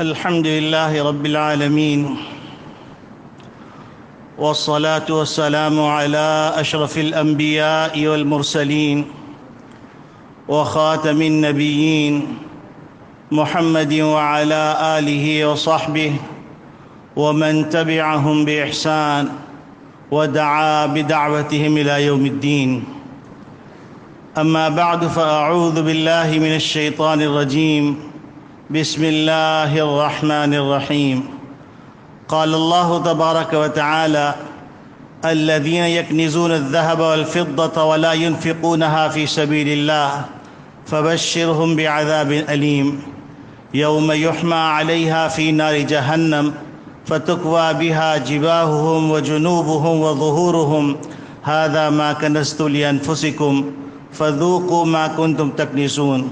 الحمد لله رب العالمين، والصلاة والسلام على أشرف الأنبياء والمرسلين وخاتم النبيين محمد وعلى آله وصحبه ومن تبعهم بإحسان ودعا بدعوتهم إلى يوم الدين. أما بعد، فأعوذ بالله من الشيطان الرجيم. بسم الله الرحمن الرحيم. قال الله تبارك وتعالى: الذين يكنزون الذهب والفضة ولا ينفقونها في سبيل الله فبشرهم بعذاب أليم يوم يحمى عليها في نار جهنم فتكوى بها جباههم وجنوبهم وظهورهم هذا ما كنزتم لأنفسكم فذوقوا ما كنتم تكنزون.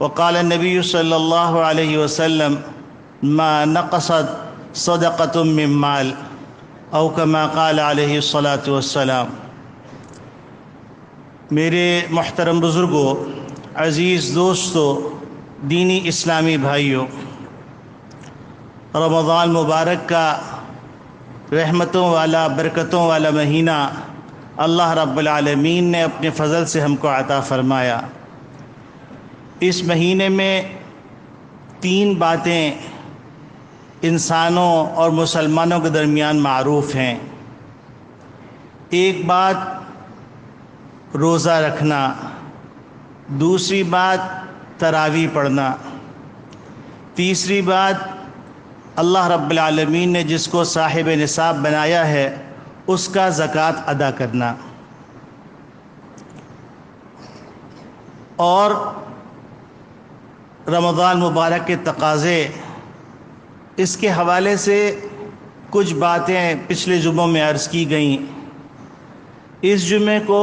وقال النبي صلى الله عليه وسلم: ما نقصت صدقة من مال، او كما قال علیہ الصلاۃ والسلام. میرے محترم بزرگوں، عزیز دوستوں، دینی اسلامی بھائیوں، رمضان مبارک کا رحمتوں والا، برکتوں والا مہینہ اللہ رب العالمین نے اپنے فضل سے ہم کو عطا فرمایا. اس مہینے میں 3 باتیں انسانوں اور مسلمانوں کے درمیان معروف ہیں. ایک بات روزہ رکھنا، دوسری بات تراویح پڑھنا، تیسری بات اللہ رب العالمین نے جس کو صاحب نصاب بنایا ہے اس کا زکوٰۃ ادا کرنا. اور رمضان مبارک کے تقاضے، اس کے حوالے سے کچھ باتیں پچھلے جمعوں میں عرض کی گئیں. اس جمعے کو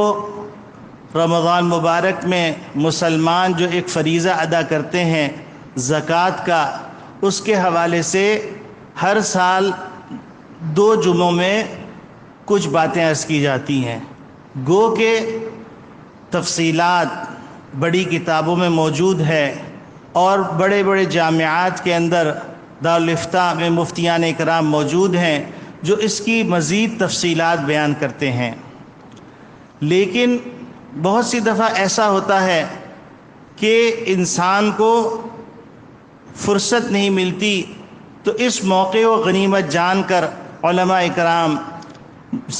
رمضان مبارک میں مسلمان جو ایک فریضہ ادا کرتے ہیں زکوٰۃ کا، اس کے حوالے سے ہر سال 2 جمعوں میں کچھ باتیں عرض کی جاتی ہیں. گو کہ تفصیلات بڑی کتابوں میں موجود ہے اور بڑے بڑے جامعات کے اندر دارالافتاء میں مفتیان اکرام موجود ہیں جو اس کی مزید تفصیلات بیان کرتے ہیں. لیکن بہت سی دفعہ ایسا ہوتا ہے کہ انسان کو فرصت نہیں ملتی، تو اس موقع کو غنیمت جان کر علماء اکرام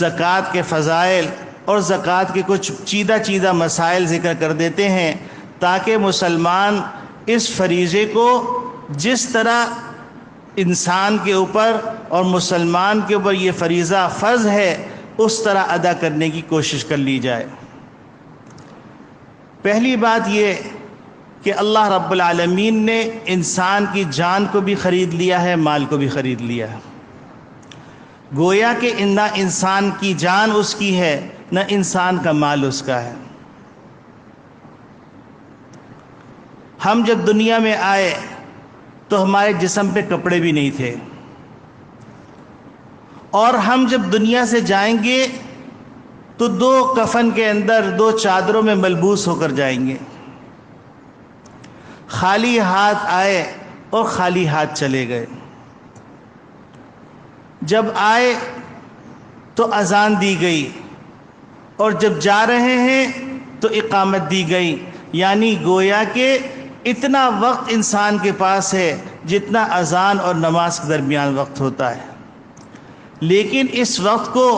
زکوٰۃ کے فضائل اور زکوٰۃ کے کچھ چیدہ مسائل ذکر کر دیتے ہیں تاکہ مسلمان اس فریضے کو جس طرح انسان کے اوپر اور مسلمان کے اوپر یہ فریضہ فرض ہے اس طرح ادا کرنے کی کوشش کر لی جائے. پہلی بات یہ کہ اللہ رب العالمین نے انسان کی جان کو بھی خرید لیا ہے، مال کو بھی خرید لیا ہے. گویا کہ نہ انسان کی جان اس کی ہے، نہ انسان کا مال اس کا ہے. ہم جب دنیا میں آئے تو ہمارے جسم پہ کپڑے بھی نہیں تھے، اور ہم جب دنیا سے جائیں گے تو 2 کفن کے اندر 2 چادروں میں ملبوس ہو کر جائیں گے. خالی ہاتھ آئے اور خالی ہاتھ چلے گئے. جب آئے تو اذان دی گئی اور جب جا رہے ہیں تو اقامت دی گئی. یعنی گویا کہ اتنا وقت انسان کے پاس ہے جتنا اذان اور نماز کے درمیان وقت ہوتا ہے. لیکن اس وقت کو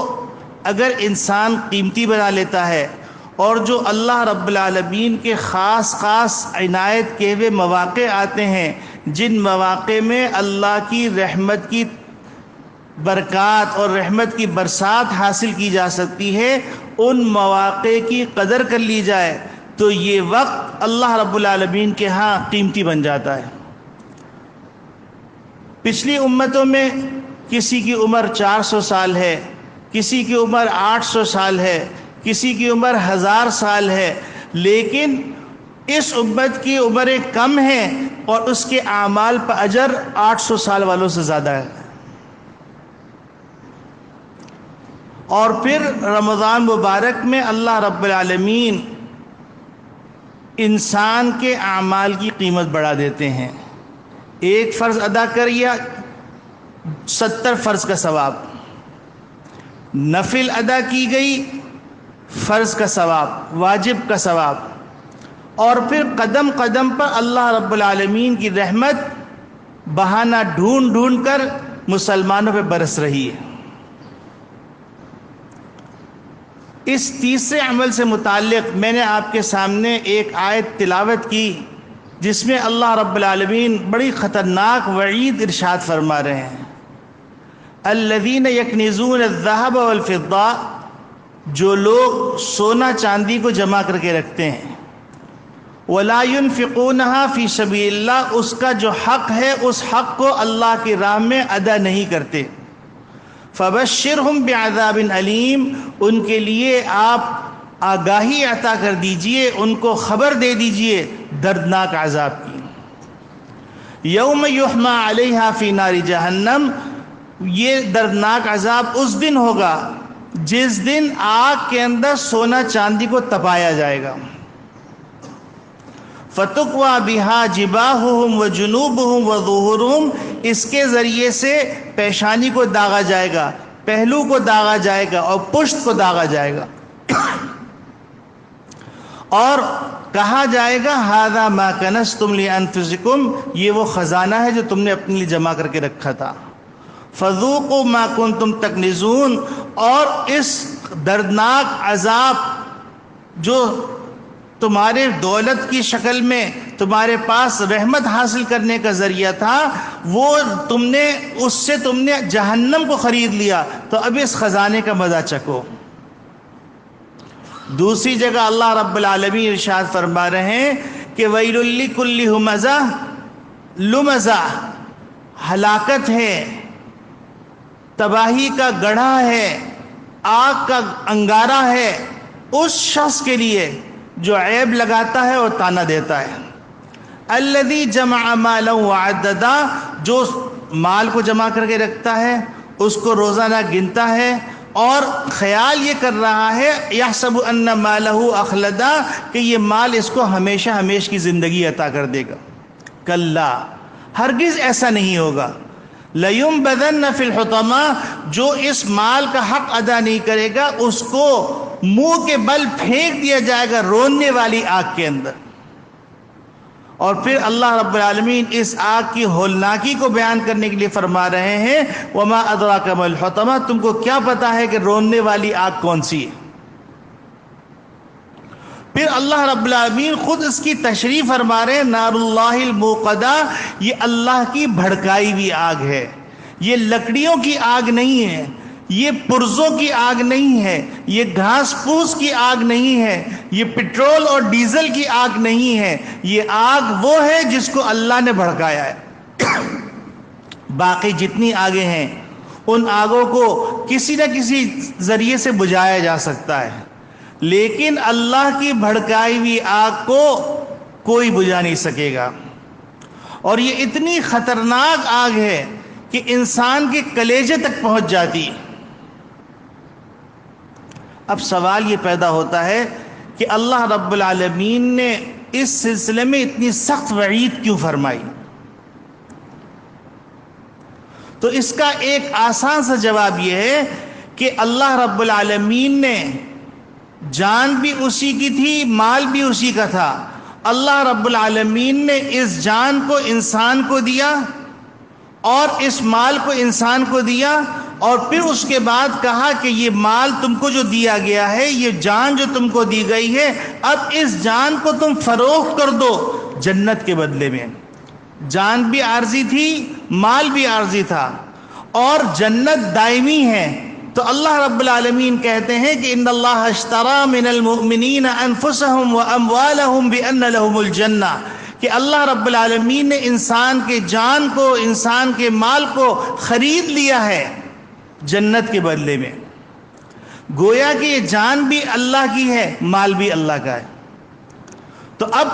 اگر انسان قیمتی بنا لیتا ہے اور جو اللہ رب العالمین کے خاص عنایت کیے ہوئے مواقع آتے ہیں، جن مواقع میں اللہ کی رحمت کی برکات اور رحمت کی برسات حاصل کی جا سکتی ہے، ان مواقع کی قدر کر لی جائے تو یہ وقت اللہ رب العالمین کے ہاں قیمتی بن جاتا ہے. پچھلی امتوں میں کسی کی عمر 400 سال ہے، کسی کی عمر 800 سال ہے، کسی کی عمر 1000 سال ہے، لیکن اس امت کی عمریں کم ہیں اور اس کے اعمال پر اجر 800 سال والوں سے زیادہ ہے. اور پھر رمضان مبارک میں اللہ رب العالمین انسان کے اعمال کی قیمت بڑھا دیتے ہیں. ایک فرض ادا کریا 70 فرض کا ثواب، نفل ادا کی گئی فرض کا ثواب، واجب کا ثواب، اور پھر قدم قدم پر اللہ رب العالمین کی رحمت بہانہ ڈھونڈ ڈھونڈ کر مسلمانوں پہ برس رہی ہے۔ اس تیسرے عمل سے متعلق میں نے آپ کے سامنے ایک آیت تلاوت کی جس میں اللہ رب العالمین بڑی خطرناک وعید ارشاد فرما رہے ہیں، الذین یکنزون الذهب والفضہ، جو لوگ سونا چاندی کو جمع کر کے رکھتے ہیں، ولا ينفقونها فی سبیل اللہ، اس کا جو حق ہے اس حق کو اللہ کی راہ میں ادا نہیں کرتے، فبشرہم بعذاب علیم، ان کے لیے آپ آگاہی عطا کر دیجئے، ان کو خبر دے دیجئے دردناک عذاب کی۔ یوم یحمى علیہا فی نار جہنم، یہ دردناک عذاب اس دن ہوگا جس دن آگ کے اندر سونا چاندی کو تپایا جائے گا، فَتُقْوَى بِهَا جِبَاهُهُمْ وَجُنُوبُهُمْ وَظُهُورُهُمْ، اس کے ذریعے سے پیشانی کو داغا جائے گا، پہلو کو داغا جائے گا اور پشت کو داغا جائے گا، اور کہا جائے گا هَذَا مَا كَنَزْتُمْ لِأَنفُسِكُمْ، یہ وہ خزانہ ہے جو تم نے اپنے لیے جمع کر کے رکھا تھا، فَذُوقُوا مَا كُنْتُمْ تَكْنِزُونَ، اور اس دردناک عذاب جو تمہارے دولت کی شکل میں تمہارے پاس رحمت حاصل کرنے کا ذریعہ تھا، وہ اس سے تم نے جہنم کو خرید لیا، تو اب اس خزانے کا مزہ چکھو۔ دوسری جگہ اللہ رب العالمین ارشاد فرما رہے ہیں کہ ویل لکل ہمزہ لمزہ، ہلاکت ہے، تباہی کا گڑھا ہے، آگ کا انگارہ ہے اس شخص کے لیے جو عیب لگاتا ہے اور تانا دیتا ہے، الذی جمع مالا وعددا، جو مال کو جمع کر کے رکھتا ہے، اس کو روزانہ گنتا ہے اور خیال یہ کر رہا ہے یحسب ان مالہ اخلدا، کہ یہ مال اس کو ہمیشہ ہمیش کی زندگی عطا کر دے گا، کلا، ہرگز ایسا نہیں ہوگا، لَيُنبَذَنَّ فِي الْحُطَمَةِ، جو اس مال کا حق ادا نہیں کرے گا اس کو منہ کے بل پھینک دیا جائے گا روننے والی آگ کے اندر۔ اور پھر اللہ رب العالمین اس آگ کی ہولناکی کو بیان کرنے کے لیے فرما رہے ہیں وَمَا أَدْرَاكَ مَا الْحُطَمَةِ، تم کو کیا پتا ہے کہ روننے والی آگ کون سی ہے۔ پھر اللہ رب العالمین خود اس کی تشریح فرما رہے ہیں نار اللہ الموقدہ، یہ اللہ کی بھڑکائی ہوئی آگ ہے، یہ لکڑیوں کی آگ نہیں ہے، یہ پرزوں کی آگ نہیں ہے، یہ گھاس پھوس کی آگ نہیں ہے، یہ پٹرول اور ڈیزل کی آگ نہیں ہے، یہ آگ وہ ہے جس کو اللہ نے بھڑکایا ہے۔ باقی جتنی آگیں ہیں ان آگوں کو کسی نہ کسی ذریعے سے بجھایا جا سکتا ہے، لیکن اللہ کی بھڑکائی ہوئی آگ کو کوئی بجھا نہیں سکے گا، اور یہ اتنی خطرناک آگ ہے کہ انسان کے کلیجے تک پہنچ جاتی ہے۔ اب سوال یہ پیدا ہوتا ہے کہ اللہ رب العالمین نے اس سلسلے میں اتنی سخت وعید کیوں فرمائی؟ تو اس کا ایک آسان سا جواب یہ ہے کہ اللہ رب العالمین نے جان بھی اسی کی تھی، مال بھی اسی کا تھا، اللہ رب العالمین نے اس جان کو انسان کو دیا اور اس مال کو انسان کو دیا، اور پھر اس کے بعد کہا کہ یہ مال تم کو جو دیا گیا ہے، یہ جان جو تم کو دی گئی ہے، اب اس جان کو تم فروخت کر دو جنت کے بدلے میں۔ جان بھی عارضی تھی، مال بھی عارضی تھا، اور جنت دائمی ہے۔ تو اللہ رب العالمین کہتے ہیں کہ ان اللہ اشترى من المؤمنین انفسهم واموالهم بان لهم الجنہ، کہ اللہ رب العالمین نے انسان کے جان کو، انسان کے مال کو خرید لیا ہے جنت کے بدلے میں۔ گویا کہ یہ جان بھی اللہ کی ہے، مال بھی اللہ کا ہے۔ تو اب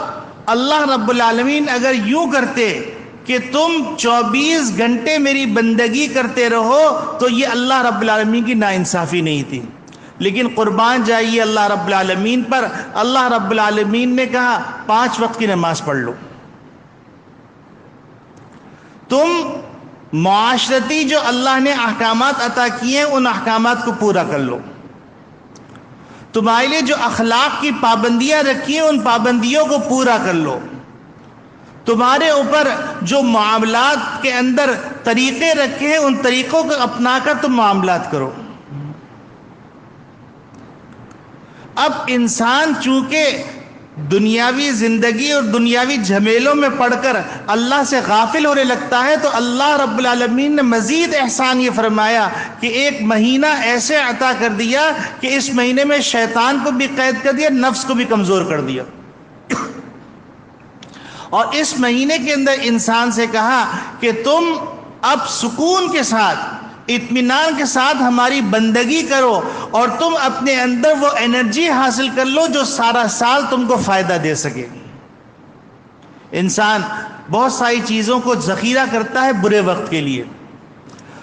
اللہ رب العالمین اگر یوں کرتے کہ تم 24 گھنٹے میری بندگی کرتے رہو تو یہ اللہ رب العالمین کی ناانصافی نہیں تھی، لیکن قربان جائیے اللہ رب العالمین پر، اللہ رب العالمین نے کہا 5 وقت کی نماز پڑھ لو۔ تم معاشرتی جو اللہ نے احکامات عطا کیے ہیں ان احکامات کو پورا کر لو، تمہارے لیے جو اخلاق کی پابندیاں رکھی ہیں ان پابندیوں کو پورا کر لو، تمہارے اوپر جو معاملات کے اندر طریقے رکھے ہیں ان طریقوں کو اپنا کر تم معاملات کرو۔ اب انسان چونکہ دنیاوی زندگی اور دنیاوی جھمیلوں میں پڑھ کر اللہ سے غافل ہونے لگتا ہے، تو اللہ رب العالمین نے مزید احسان یہ فرمایا کہ ایک مہینہ ایسے عطا کر دیا کہ اس مہینے میں شیطان کو بھی قید کر دیا، نفس کو بھی کمزور کر دیا، اور اس مہینے کے اندر انسان سے کہا کہ تم اب سکون کے ساتھ اطمینان کے ساتھ ہماری بندگی کرو اور تم اپنے اندر وہ انرجی حاصل کر لو جو سارا سال تم کو فائدہ دے سکے۔ انسان بہت ساری چیزوں کو ذخیرہ کرتا ہے برے وقت کے لیے،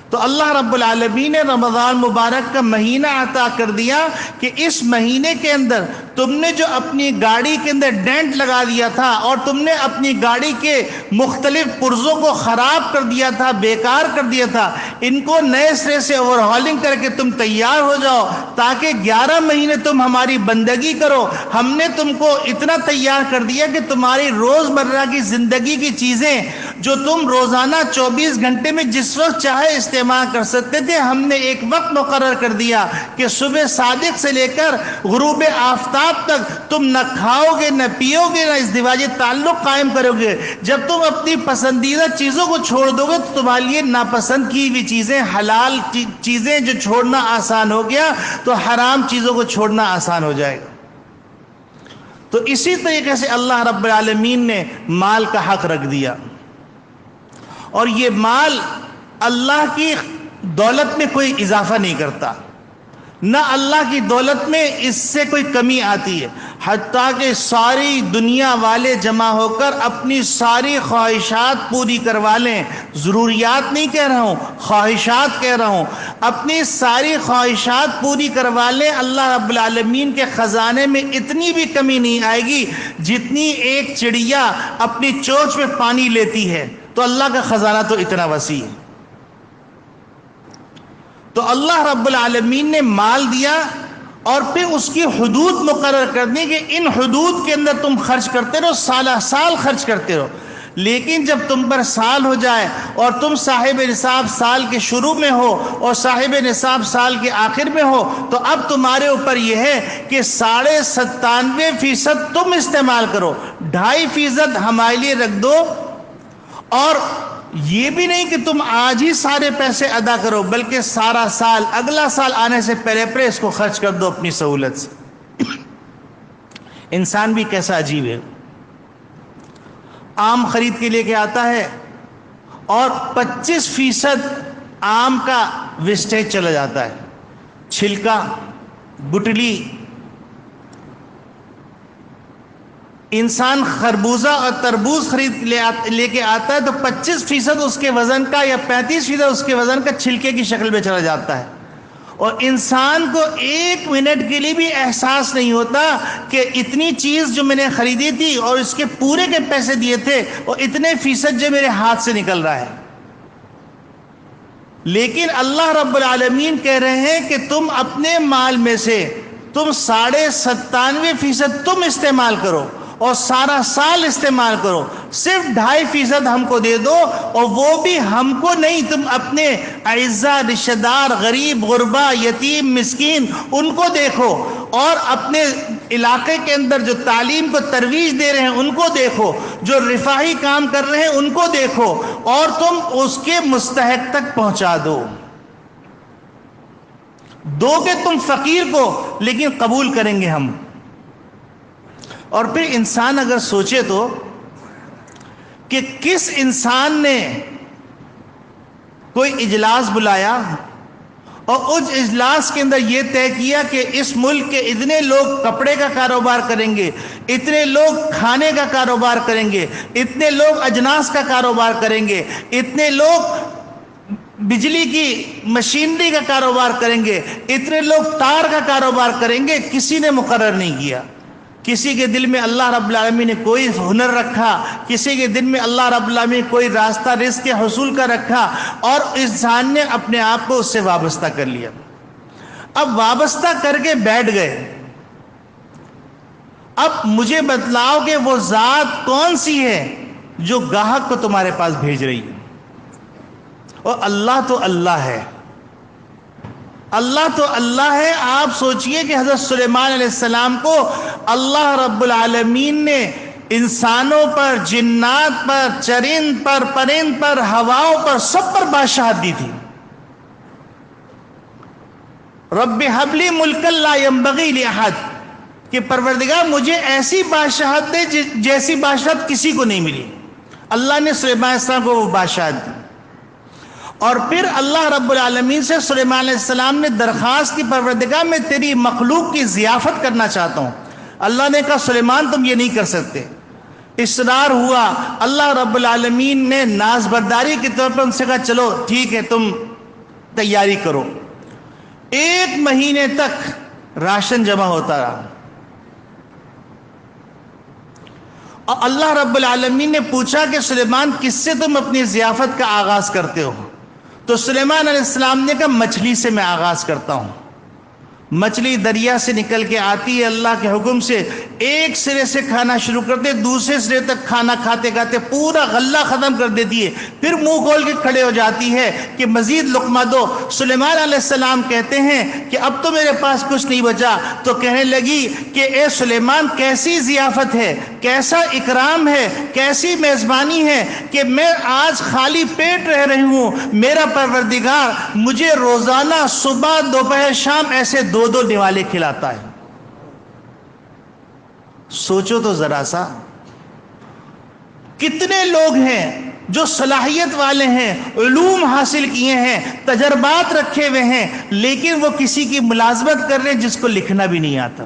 تو اللہ رب العالمین نے رمضان مبارک کا مہینہ عطا کر دیا کہ اس مہینے کے اندر تم نے جو اپنی گاڑی کے اندر ڈینٹ لگا دیا تھا اور تم نے اپنی گاڑی کے مختلف پرزوں کو خراب کر دیا تھا، بیکار کر دیا تھا، ان کو نئے سرے سے اوور ہالنگ کر کے تم تیار ہو جاؤ تاکہ 11 مہینے تم ہماری بندگی کرو۔ ہم نے تم کو اتنا تیار کر دیا کہ تمہاری روزمرہ کی زندگی کی چیزیں جو تم روزانہ 24 گھنٹے میں جس وقت چاہے استعمال کر سکتے تھے، ہم نے ایک وقت مقرر کر دیا کہ صبح صادق سے لے کر غروب آفتاب تک تم نہ کھاؤ گے، نہ پیو گے، نہ ازدواجی تعلق قائم کرو گے۔ جب تم اپنی پسندیدہ چیزوں کو چھوڑ دو گے تو تمہارے لیے ناپسند کی ہوئی چیزیں، حلال چیزیں جو چھوڑنا آسان ہو گیا تو حرام چیزوں کو چھوڑنا آسان ہو جائے گا۔ تو اسی طریقے سے اللہ رب العالمین نے مال کا حق رکھ دیا، اور یہ مال اللہ کی دولت میں کوئی اضافہ نہیں کرتا، نہ اللہ کی دولت میں اس سے کوئی کمی آتی ہے، حتیٰ کہ ساری دنیا والے جمع ہو کر اپنی ساری خواہشات پوری کروا لیں، ضروریات نہیں کہہ رہا ہوں، خواہشات کہہ رہا ہوں، اپنی ساری خواہشات پوری کروا لیں، اللہ رب العالمین کے خزانے میں اتنی بھی کمی نہیں آئے گی جتنی ایک چڑیا اپنی چونچ میں پانی لیتی ہے۔ تو اللہ کا خزانہ تو اتنا وسیع ہے۔ تو اللہ رب العالمین نے مال دیا اور پھر اس کی حدود مقرر کر دی کہ ان حدود کے اندر تم خرچ کرتے رہو، سالہ سال خرچ کرتے رہو، لیکن جب تم پر سال ہو جائے اور تم صاحب نصاب سال کے شروع میں ہو اور صاحب نصاب سال کے آخر میں ہو تو اب تمہارے اوپر یہ ہے کہ 97.5% تم استعمال کرو، 2.5% ہمارے لیے رکھ دو، اور یہ بھی نہیں کہ تم آج ہی سارے پیسے ادا کرو بلکہ سارا سال، اگلا سال آنے سے پہلے پہلے اس کو خرچ کر دو اپنی سہولت سے۔ انسان بھی کیسا عجیب ہے، آم خرید کے لے کے آتا ہے اور 25% آم کا ویسٹیج چلا جاتا ہے، چھلکا، گٹلی۔ انسان خربوزہ اور تربوز خرید لے کے آتا ہے تو 25% اس کے وزن کا یا 35% اس کے وزن کا چھلکے کی شکل میں چلا جاتا ہے، اور انسان کو 1 منٹ کے لیے بھی احساس نہیں ہوتا کہ اتنی چیز جو میں نے خریدی تھی اور اس کے پورے کے پیسے دیے تھے اور اتنے فیصد جو میرے ہاتھ سے نکل رہا ہے۔ لیکن اللہ رب العالمین کہہ رہے ہیں کہ تم اپنے مال میں سے تم 97.5% تم استعمال کرو اور سارا سال استعمال کرو، صرف 2.5% ہم کو دے دو، اور وہ بھی ہم کو نہیں، تم اپنے اعزاء، رشتہ دار، غریب، غربا، یتیم، مسکین ان کو دیکھو، اور اپنے علاقے کے اندر جو تعلیم کو ترویج دے رہے ہیں ان کو دیکھو، جو رفاہی کام کر رہے ہیں ان کو دیکھو، اور تم اس کے مستحق تک پہنچا دو گے تم فقیر کو، لیکن قبول کریں گے ہم۔ اور پھر انسان اگر سوچے تو کہ کس انسان نے کوئی اجلاس بلایا اور اس اجلاس کے اندر یہ طے کیا کہ اس ملک کے اتنے لوگ کپڑے کا کاروبار کریں گے، اتنے لوگ کھانے کا کاروبار کریں گے، اتنے لوگ اجناس کا کاروبار کریں گے، اتنے لوگ بجلی کی مشینری کا کاروبار کریں گے، اتنے لوگ تار کا کاروبار کریں گے، کسی نے مقرر نہیں کیا۔ کسی کے دل میں اللہ رب العالمین نے کوئی ہنر رکھا، کسی کے دل میں اللہ رب العالمین نے کوئی راستہ رزق کے حصول کا رکھا، اور انسان نے اپنے آپ کو اس سے وابستہ کر لیا۔ اب وابستہ کر کے بیٹھ گئے، اب مجھے بتلاؤ کہ وہ ذات کون سی ہے جو گاہک کو تمہارے پاس بھیج رہی ہے؟ اور اللہ تو اللہ ہے، اللہ تو اللہ ہے۔ آپ سوچئے کہ حضرت سلیمان علیہ السلام کو اللہ رب العالمین نے انسانوں پر، جنات پر، چرند پر، پرند پر، ہواؤں پر، سب پر بادشاہت دی تھی۔ رب حب لی ملکا لا ینبغی لأحد، کہ پروردگار مجھے ایسی بادشاہت دے جیسی بادشاہت کسی کو نہیں ملی۔ اللہ نے سلیمان علیہ السلام کو وہ بادشاہت دی، اور پھر اللہ رب العالمین سے سلیمان علیہ السلام نے درخواست کی، پروردگار میں تیری مخلوق کی ضیافت کرنا چاہتا ہوں۔ اللہ نے کہا سلیمان تم یہ نہیں کر سکتے۔ اصرار ہوا، اللہ رب العالمین نے ناز برداری کے طور پر ان سے کہا چلو ٹھیک ہے تم تیاری کرو۔ 1 مہینے تک راشن جمع ہوتا رہا، اور اللہ رب العالمین نے پوچھا کہ سلیمان کس سے تم اپنی ضیافت کا آغاز کرتے ہو؟ تو سلیمان علیہ السلام نے کہا مچھلی سے میں آغاز کرتا ہوں۔ مچھلی دریا سے نکل کے آتی ہے، اللہ کے حکم سے ایک سرے سے کھانا شروع کرتے، دوسرے سرے تک کھانا کھاتے کھاتے پورا غلہ ختم کر دیتی ہے، پھر منہ کھول کے کھڑے ہو جاتی ہے کہ مزید لقمہ دو۔ سلیمان علیہ السلام کہتے ہیں کہ اب تو میرے پاس کچھ نہیں بچا، تو کہنے لگی کہ اے سلیمان کیسی ضیافت ہے، کیسا اکرام ہے، کیسی میزبانی ہے کہ میں آج خالی پیٹ رہ رہی ہوں، میرا پروردگار مجھے روزانہ صبح دوپہر شام ایسے 2 نوالے کھلاتا ہے۔ سوچو تو ذرا سا، کتنے لوگ ہیں جو صلاحیت والے ہیں، علوم حاصل کیے ہیں، تجربات رکھے ہوئے ہیں، لیکن وہ کسی کی ملازمت کر رہے ہیں جس کو لکھنا بھی نہیں آتا۔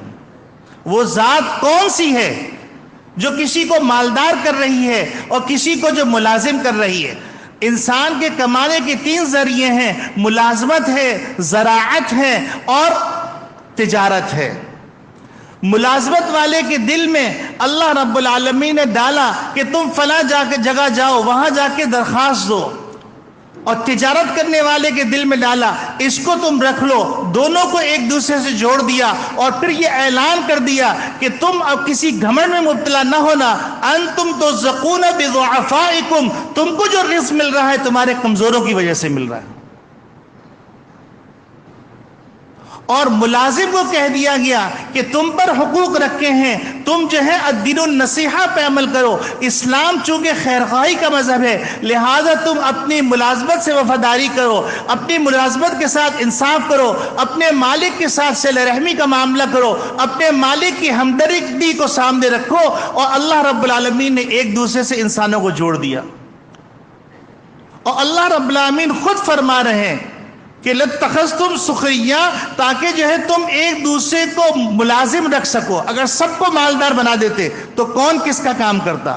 وہ ذات کون سی ہے جو کسی کو مالدار کر رہی ہے اور کسی کو جو ملازم کر رہی ہے؟ انسان کے کمانے کے 3 ذریعے ہیں، ملازمت ہے، زراعت ہے اور تجارت ہے۔ ملازمت والے کے دل میں اللہ رب العالمین نے ڈالا کہ تم فلاں جگہ جاؤ، وہاں جا کے درخواست دو، اور تجارت کرنے والے کے دل میں ڈالا اس کو تم رکھ لو۔ دونوں کو ایک دوسرے سے جوڑ دیا، اور پھر یہ اعلان کر دیا کہ تم اب کسی گھمنڈ میں مبتلا نہ ہونا۔ انتم ترزقون بضعفائکم، تم کو جو رزق مل رہا ہے تمہارے کمزوروں کی وجہ سے مل رہا ہے۔ اور ملازم کو کہہ دیا گیا کہ تم پر حقوق رکھے ہیں، تم جو ہے الدین النصیحہ پہ عمل کرو۔ اسلام چونکہ خیرخواہی کا مذہب ہے، لہذا تم اپنی ملازمت سے وفاداری کرو، اپنی ملازمت کے ساتھ انصاف کرو، اپنے مالک کے ساتھ صلہ رحمی کا معاملہ کرو، اپنے مالک کی ہمدردی کو سامنے رکھو۔ اور اللہ رب العالمین نے ایک دوسرے سے انسانوں کو جوڑ دیا، اور اللہ رب العالمین خود فرما رہے ہیں کہ لَتَّخَذْتُمْ سُخْرِيًّا، تاکہ جو ہے تم ایک دوسرے کو ملازم رکھ سکو۔ اگر سب کو مالدار بنا دیتے تو کون کس کا کام کرتا؟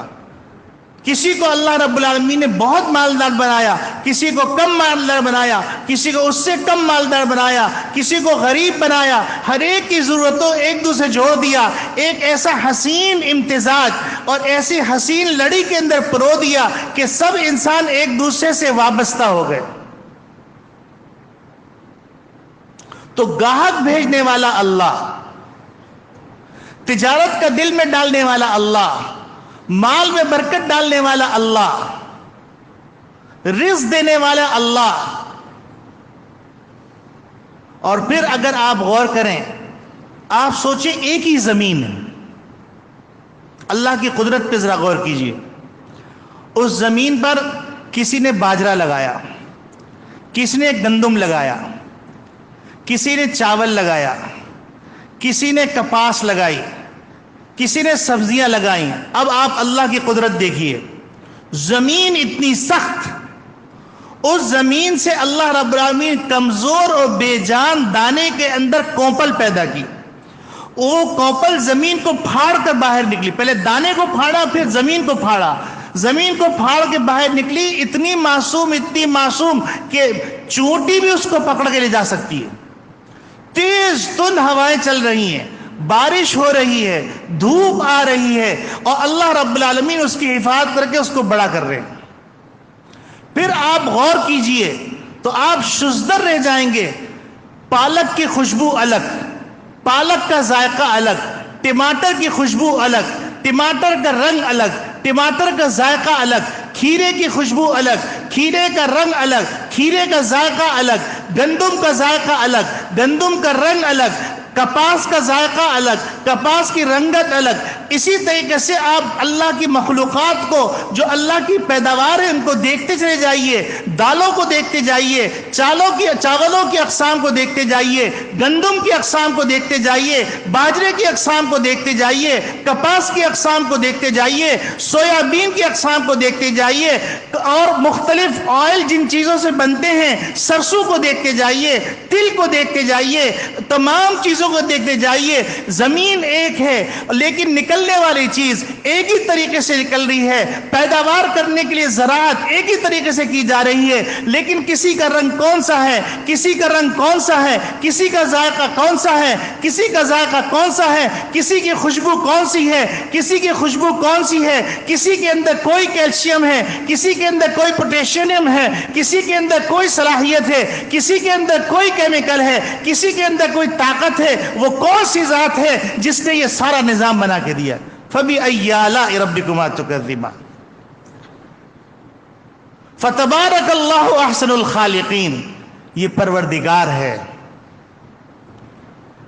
کسی کو اللہ رب العالمین نے بہت مالدار بنایا، کسی کو کم مالدار بنایا، کسی کو اس سے کم مالدار بنایا، کسی کو غریب بنایا، ہر ایک کی ضرورتوں ایک دوسرے جوڑ دیا، ایک ایسا حسین امتزاج اور ایسی حسین لڑی کے اندر پرو دیا کہ سب انسان ایک دوسرے سے وابستہ ہو گئے۔ تو گاہک بھیجنے والا اللہ، تجارت کا دل میں ڈالنے والا اللہ، مال میں برکت ڈالنے والا اللہ، رزق دینے والا اللہ۔ اور پھر اگر آپ غور کریں، آپ سوچیں ایک ہی زمین ہے، اللہ کی قدرت پہ ذرا غور کیجئے۔ اس زمین پر کسی نے باجرہ لگایا، کسی نے گندم لگایا، کسی نے چاول لگایا، کسی نے کپاس لگائی، کسی نے سبزیاں لگائیں۔ اب آپ اللہ کی قدرت دیکھیے، زمین اتنی سخت، اس زمین سے اللہ رب العالمین کمزور اور بے جان دانے کے اندر کوپل پیدا کی۔ وہ کوپل زمین کو پھاڑ کر باہر نکلی، پہلے دانے کو پھاڑا پھر زمین کو پھاڑا، زمین کو پھاڑ کے باہر نکلی، اتنی معصوم کہ چونٹی بھی اس کو پکڑ کے لے جا سکتی ہے۔ تیز تند ہوائیں چل رہی ہیں، بارش ہو رہی ہے، دھوپ آ رہی ہے، اور اللہ رب العالمین اس کی حفاظت کر کے اس کو بڑا کر رہے ہیں۔ پھر آپ غور کیجئے تو آپ شزدر رہ جائیں گے۔ پالک کی خوشبو الگ، پالک کا ذائقہ الگ، ٹماٹر کی خوشبو الگ، ٹماٹر کا رنگ الگ، ٹماٹر کا ذائقہ الگ، کھیرے کی خوشبو الگ، کھیرے کا رنگ الگ، کھیرے کا ذائقہ الگ، گندم کا ذائقہ الگ، گندم کا رنگ الگ، کپاس کا ذائقہ الگ، کپاس کی رنگت الگ۔ اسی طریقے سے آپ اللہ کی مخلوقات کو، جو اللہ کی پیداوار ہے، ان کو دیکھتے چلے جائیے۔ دالوں کو دیکھتے جائیے، چاولوں کی اقسام کو دیکھتے جائیے، گندم کی اقسام کو دیکھتے جائیے، باجرے کی اقسام کو دیکھتے جائیے، کپاس کی اقسام کو دیکھتے جائیے، سویابین کی اقسام کو دیکھتے جائیے، اور مختلف آئل جن چیزوں سے بنتے ہیں، سرسوں کو دیکھتے جائیے، تل کو دیکھتے جائیے، تمام چیزوں کو دیکھتے جائیے۔ زمین ایک ہے لیکن نکلنے والی چیز ایک ہی طریقے سے نکل رہی ہے، پیداوار کرنے کے لیے زراعت ایک ہی طریقے سے کی جا رہی ہے، لیکن کسی کا رنگ کون سا ہے، کسی کا رنگ کون سا ہے، کسی کا ذائقہ کون سا ہے، کسی کا ذائقہ کون سا ہے، کسی کی خوشبو کون سی ہے، کسی کی خوشبو کون سی ہے، کسی کے اندر کوئی کیلشیم ہے، کسی کے اندر کوئی پوٹیشیم ہے، کسی کے اندر کوئی صلاحیت ہے، کسی کے اندر کوئی کیمیکل ہے، کسی کے اندر کوئی طاقت ہے۔ وہ کون سی ذات ہے جس نے یہ سارا نظام بنا کے دیا؟ فَبِأَيِّ آلَاءِ رَبِّكُمَا تُكَذِّبَانِ، فَتَبَارَكَ اللَّهُ أَحْسَنُ الْخَالِقِينَ۔ یہ پروردگار ہے،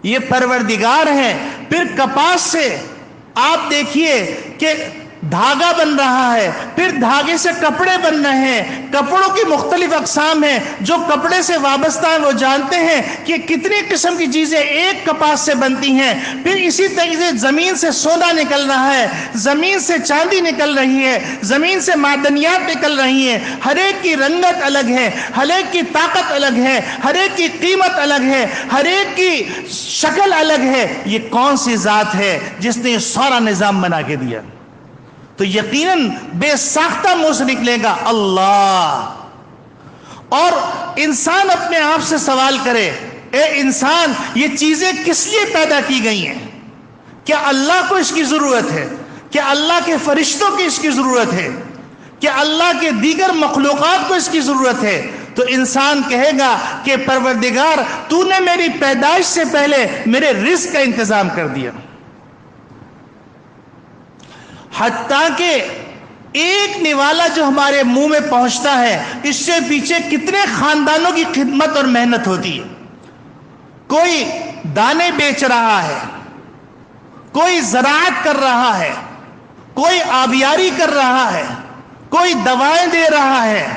یہ پروردگار ہے۔ پھر کپاس سے آپ دیکھیے کہ دھاگا بن رہا ہے، پھر دھاگے سے کپڑے بن رہے ہیں، کپڑوں کی مختلف اقسام ہیں۔ جو کپڑے سے وابستہ ہیں وہ جانتے ہیں کہ کتنی قسم کی چیزیں ایک کپاس سے بنتی ہیں۔ پھر اسی طریقے سے زمین سے سونا نکل رہا ہے، زمین سے چاندی نکل رہی ہے، زمین سے معدنیات نکل رہی ہیں۔ ہر ایک کی رنگت الگ ہے، ہر ایک کی طاقت الگ ہے، ہر ایک کی قیمت الگ ہے، ہر ایک کی شکل الگ ہے۔ یہ کون سی ذات ہے جس نے یہ سارا نظام بنا کے دیا؟ تو یقیناً بے ساختہ منہ سے نکلے گا اللہ۔ اور انسان اپنے آپ سے سوال کرے، اے انسان، یہ چیزیں کس لیے پیدا کی گئی ہیں؟ کیا اللہ کو اس کی ضرورت ہے؟ کیا اللہ کے فرشتوں کی اس کی ضرورت ہے؟ کیا اللہ کے دیگر مخلوقات کو اس کی ضرورت ہے؟ تو انسان کہے گا کہ پروردگار، تو نے میری پیدائش سے پہلے میرے رزق کا انتظام کر دیا۔ حتیٰ کہ ایک نوالا جو ہمارے منہ میں پہنچتا ہے، اس سے پیچھے کتنے خاندانوں کی خدمت اور محنت ہوتی ہے۔ کوئی دانے بیچ رہا ہے، کوئی زراعت کر رہا ہے، کوئی آبیاری کر رہا ہے، کوئی دوائیں دے رہا ہے،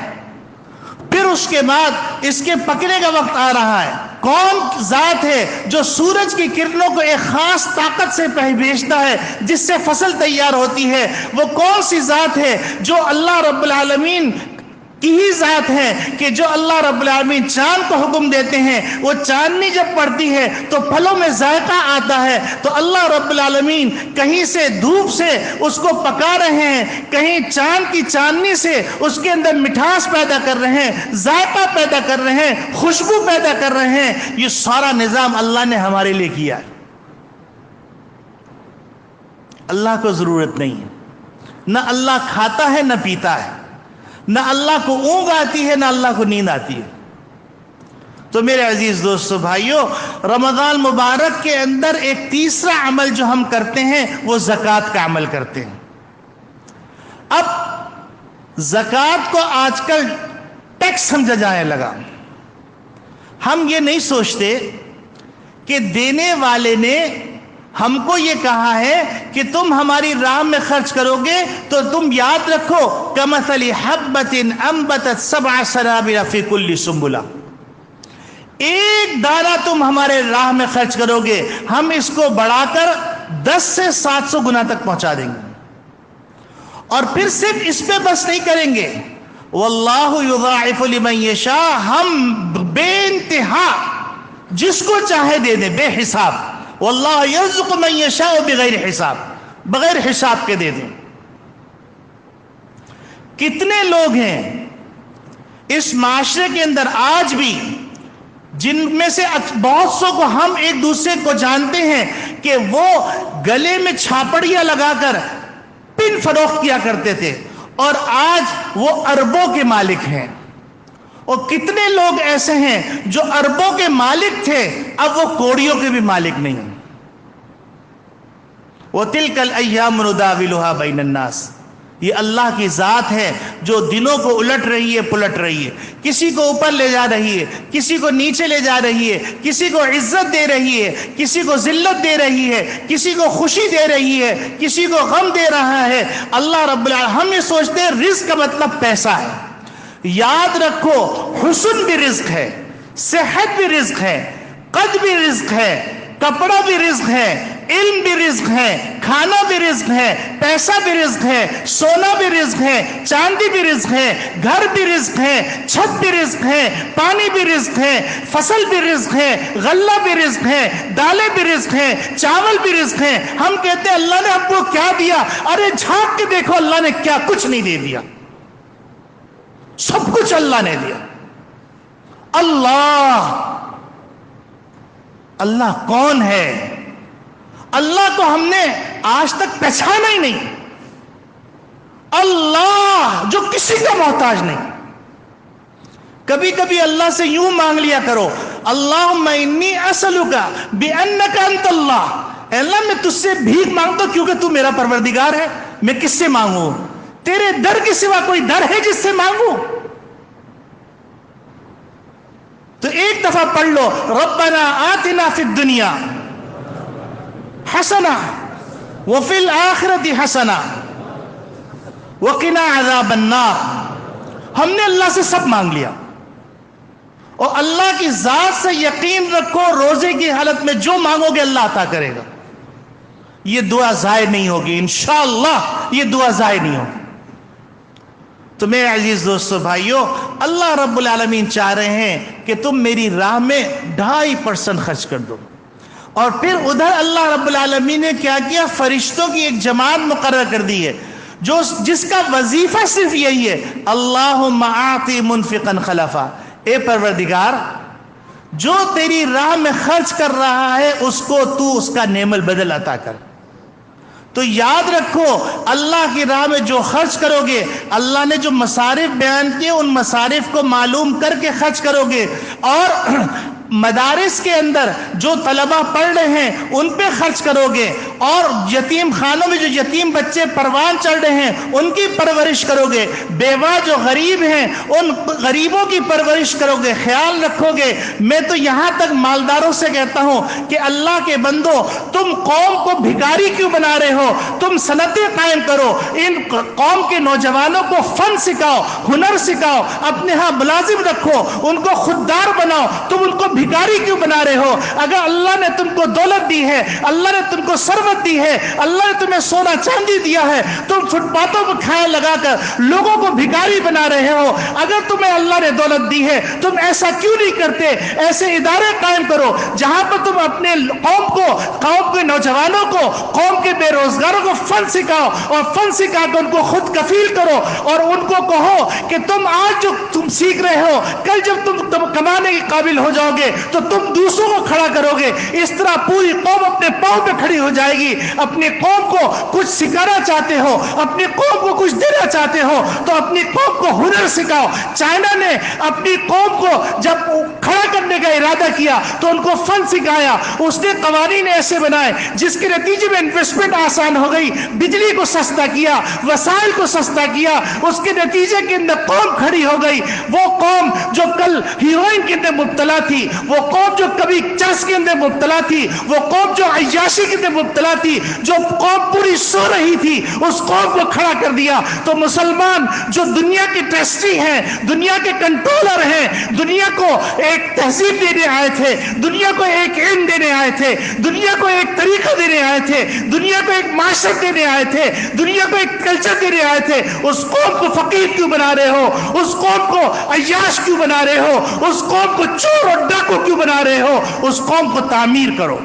پھر اس کے بعد اس کے پکنے کا وقت آ رہا ہے۔ کون ذات ہے جو سورج کی کرنوں کو ایک خاص طاقت سے بھیجتا ہے جس سے فصل تیار ہوتی ہے؟ وہ کون سی ذات ہے جو اللہ رب العالمین کی ہی ذات ہے کہ جو اللہ رب العالمین چاند کو حکم دیتے ہیں، وہ چاندنی جب پڑتی ہے تو پھلوں میں ذائقہ آتا ہے، تو اللہ رب العالمین کہیں سے دھوپ سے اس کو پکا رہے ہیں، کہیں چاند کی چاندنی سے اس کے اندر مٹھاس پیدا کر رہے ہیں، ذائقہ پیدا کر رہے ہیں، خوشبو پیدا کر رہے ہیں۔ یہ سارا نظام اللہ نے ہمارے لیے کیا ہے۔ اللہ کو ضرورت نہیں ہے، نہ اللہ کھاتا ہے نہ پیتا ہے، نہ اللہ کو اونگ آتی ہے نہ اللہ کو نیند آتی ہے۔ تو میرے عزیز دوستو بھائیو، رمضان مبارک کے اندر ایک تیسرا عمل جو ہم کرتے ہیں وہ زکوٰۃ کا عمل کرتے ہیں۔ اب زکوٰۃ کو آج کل ٹیکس سمجھا جانے لگا۔ ہم یہ نہیں سوچتے کہ دینے والے نے ہم کو یہ کہا ہے کہ تم ہماری راہ میں خرچ کرو گے تو تم یاد رکھو کمثل حبۃ انبتت سبع سنابل فی کل سنبلہ، ایک دانہ تم ہمارے راہ میں خرچ کرو گے، ہم اس کو بڑھا کر 10 سے 700 گنا تک پہنچا دیں گے۔ اور پھر صرف اس پہ بس نہیں کریں گے، واللہ یضاعف لمن یشاء، ہم بے انتہا جس کو چاہے دے دیں، بے حساب۔ واللہ یرزق من یشاء بغیر حساب، بغیر حساب کے دے دیں۔ کتنے لوگ ہیں اس معاشرے کے اندر آج بھی جن میں سے بہت سو کو ہم ایک دوسرے کو جانتے ہیں کہ وہ گلے میں چھاپڑیاں لگا کر پن فروخت کیا کرتے تھے، اور آج وہ اربوں کے مالک ہیں۔ اور کتنے لوگ ایسے ہیں جو اربوں کے مالک تھے، اب وہ کوڑیوں کے بھی مالک نہیں ہیں۔ وَتِلْكَ الْأَيَّامُ نُدَاوِلُهَا بَيْنَ النَّاسِ، یہ اللہ کی ذات ہے جو دنوں کو الٹ رہی ہے، پلٹ رہی ہے، کسی کو اوپر لے جا رہی ہے، کسی کو نیچے لے جا رہی ہے، کسی کو عزت دے رہی ہے، کسی کو ذلت دے رہی ہے، کسی کو خوشی دے رہی ہے، کسی کو غم دے رہا ہے۔ اللہ رب العالمین، ہم یہ سوچتے ہیں رزق کا مطلب پیسہ ہے۔ یاد رکھو، حسن بھی رزق ہے، صحت بھی رزق ہے، قد بھی رزق ہے، کپڑا بھی رزق ہے، علم بھی رزق ہے، کھانا بھی رزق ہے، پیسہ بھی رزق ہے، سونا بھی رزق ہے، چاندی بھی رزق ہے، گھر بھی رزق ہے، چھت بھی رزق ہے، پانی بھی رزق ہے، فصل بھی رزق ہے، غلہ بھی رزق ہے، دالیں بھی رزق ہے، چاول بھی رزق ہے۔ ہم کہتے ہیں اللہ نے ہم کو کیا دیا؟ ارے جھانک کے دیکھو اللہ نے کیا کچھ نہیں دے دیا، سب کچھ اللہ نے دیا۔ اللہ کون ہے؟ اللہ کو ہم نے آج تک پہچانا ہی نہیں۔ اللہ جو کسی کا محتاج نہیں۔ کبھی کبھی اللہ سے یوں مانگ لیا کرو، اللہم انی اسألک بانک انت اللہ، اے اللہ میں تجھ سے بھیک مانگتا ہوں کیونکہ تو میرا پروردگار ہے، میں کس سے مانگوں؟ تیرے در کے سوا کوئی در ہے جس سے مانگوں؟ تو ایک دفعہ پڑھ لو، ربنا آتنا فی الدنیا حسنہ وفی الآخرۃ حسنہ وقنا عذاب النار۔ ہم نے اللہ سے سب مانگ لیا، اور اللہ کی ذات سے یقین رکھو، روزے کی حالت میں جو مانگو گے اللہ عطا کرے گا۔ یہ دعا ضائع نہیں ہوگی انشاءاللہ، یہ دعا ضائع نہیں ہوگی۔ تو میرے عزیز دوستو بھائیو، اللہ رب العالمین چاہ رہے ہیں کہ تم میری راہ میں 2.5% خرچ کر دو، اور پھر ادھر اللہ رب العالمین نے کیا کیا؟ فرشتوں کی ایک جماعت مقرر کر دی ہے جس کا وظیفہ صرف یہی ہے، اللہم آتی منفقا خلفا، اے پروردگار جو تیری راہ میں خرچ کر رہا ہے اس کو تو اس کا نعم البدل عطا کر۔ تو یاد رکھو، اللہ کی راہ میں جو خرچ کرو گے، اللہ نے جو مصارف بیان کیے ان مصارف کو معلوم کر کے خرچ کرو گے، اور مدارس کے اندر جو طلبہ پڑھ رہے ہیں ان پہ خرچ کرو گے، اور یتیم خانوں میں جو یتیم بچے پروان چڑھ رہے ہیں ان کی پرورش کرو گے، بیوہ جو غریب ہیں ان غریبوں کی پرورش کرو گے، خیال رکھو گے۔ میں تو یہاں تک مالداروں سے کہتا ہوں کہ اللہ کے بندو، تم قوم کو بھکاری کیوں بنا رہے ہو؟ تم صنعتیں قائم کرو، ان قوم کے نوجوانوں کو فن سکھاؤ، ہنر سکھاؤ، اپنے ہاں ملازم رکھو، ان کو خوددار بناؤ۔ تم ان کو بھکاری کیوں بنا رہے ہو؟ اگر اللہ نے تم کو دولت دی ہے، اللہ نے تم کو ثروت دی ہے، اللہ نے تمہیں سونا چاندی دیا ہے، تم فٹ پاتھوں پر کھایا لگا کر لوگوں کو بھکاری بنا رہے ہو۔ اگر تمہیں اللہ نے دولت دی ہے تم ایسا کیوں نہیں کرتے؟ ایسے ادارے قائم کرو جہاں پر تم اپنے قوم کے نوجوانوں کو، قوم کے بے روزگاروں کو فن سکھاؤ، اور فن سکھا کے ان کو خود کفیل کرو، اور ان کو کہو کہ تم آج جو تم سیکھ رہے ہو، کل جب تم کمانے کے قابل ہو جاؤ گے تو تم دوسروں کو کھڑا کرو گے۔ اس طرح پوری قوم اپنے پاؤں پہ کھڑی ہو جائے گی۔ اپنی قوم کو کچھ سکھانا چاہتے ہو، اپنی قوم کو کچھ دینا چاہتے ہو تو اپنی قوم کو ہنر سکھاؤ۔ چائنا نے اپنی قوم کو جب کھڑا کرنے کا ارادہ کیا تو ان کو فن سکھایا، اس نے قوانین ایسے بنائے جس کے نتیجے میں انویسٹمنٹ آسان ہو گئی، بجلی کو سستا کیا، وسائل کو سستا کیا، اس کے نتیجے کے اندر قوم کھڑی ہو گئی۔ وہ قوم جو کل ہیروئن کے اندر مبتلا تھی، وہ قوم جو کبھی چرس کے اندر مبتلا تھی، وہ قوم جو عیاشی کے اندر مبتلا تھی، جو قوم پوری سو رہی تھی، اس قوم کو کھڑا کر دیا۔ تو مسلمان جو دنیا کے ٹیسٹی ہیں، دنیا کے کنٹرولر ہیں، دنیا کو ایک تہذیب دینے آئے تھے، دنیا کو ایک علم دینے آئے تھے، دنیا کو ایک طریقہ دینے آئے تھے، دنیا کو ایک معاشرت دینے آئے تھے، دنیا کو ایک کلچر دینے آئے تھے، اس قوم کو فقیر کیوں بنا رہے ہو؟ اس قوم کو عیاش کیوں بنا رہے ہو؟ اس قوم کو چور اور ڈاکو کیوں بنا رہے ہو؟ اس قوم کو تعمیر کرو۔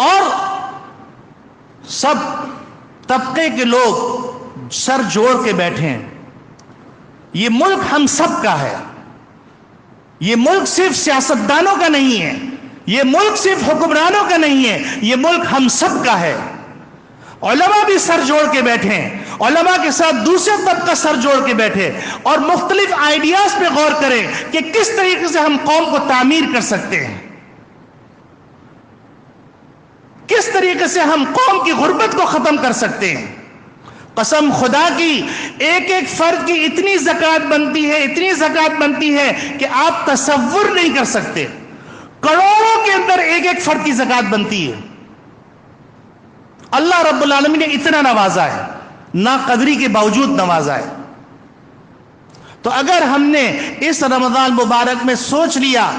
اور سب طبقے کے لوگ سر جوڑ کے بیٹھے ہیں، یہ ملک ہم سب کا ہے، یہ ملک صرف سیاستدانوں کا نہیں ہے، یہ ملک صرف حکمرانوں کا نہیں ہے، یہ ملک ہم سب کا ہے۔ علماء بھی سر جوڑ کے بیٹھے، علماء کے ساتھ دوسرے طبقہ سر جوڑ کے بیٹھے اور مختلف آئیڈیاز پہ غور کریں کہ کس طریقے سے ہم قوم کو تعمیر کر سکتے ہیں، کس طریقے سے ہم قوم کی غربت کو ختم کر سکتے ہیں۔ قسم خدا کی، ایک ایک فرد کی اتنی زکوٰۃ بنتی ہے، اتنی زکوٰۃ بنتی ہے کہ آپ تصور نہیں کر سکتے۔ کروڑوں کے اندر ایک ایک فرد کی زکوٰۃ بنتی ہے۔ اللہ رب العالمین نے اتنا نوازا ہے، ناقدری کے باوجود نوازا ہے۔ تو اگر ہم نے اس رمضان مبارک میں سوچ لیا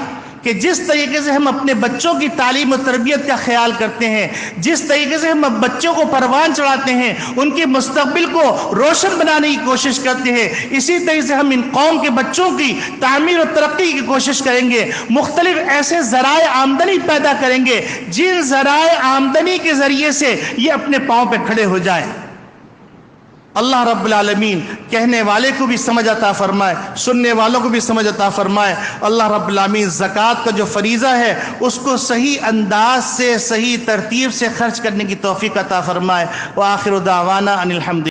کہ جس طریقے سے ہم اپنے بچوں کی تعلیم و تربیت کا خیال کرتے ہیں، جس طریقے سے ہم بچوں کو پروان چڑھاتے ہیں، ان کے مستقبل کو روشن بنانے کی کوشش کرتے ہیں، اسی طریقے سے ہم ان قوم کے بچوں کی تعمیر و ترقی کی کوشش کریں گے۔ مختلف ایسے ذرائع آمدنی پیدا کریں گے جن ذرائع آمدنی کے ذریعے سے یہ اپنے پاؤں پہ کھڑے ہو جائیں۔ اللہ رب العالمین کہنے والے کو بھی سمجھ عطا فرمائے، سننے والوں کو بھی سمجھ عطا فرمائے۔ اللہ رب العالمین زکوٰۃ کا جو فریضہ ہے اس کو صحیح انداز سے، صحیح ترتیب سے خرچ کرنے کی توفیق عطا فرمائے۔ وآخر دعوانا ان الحمد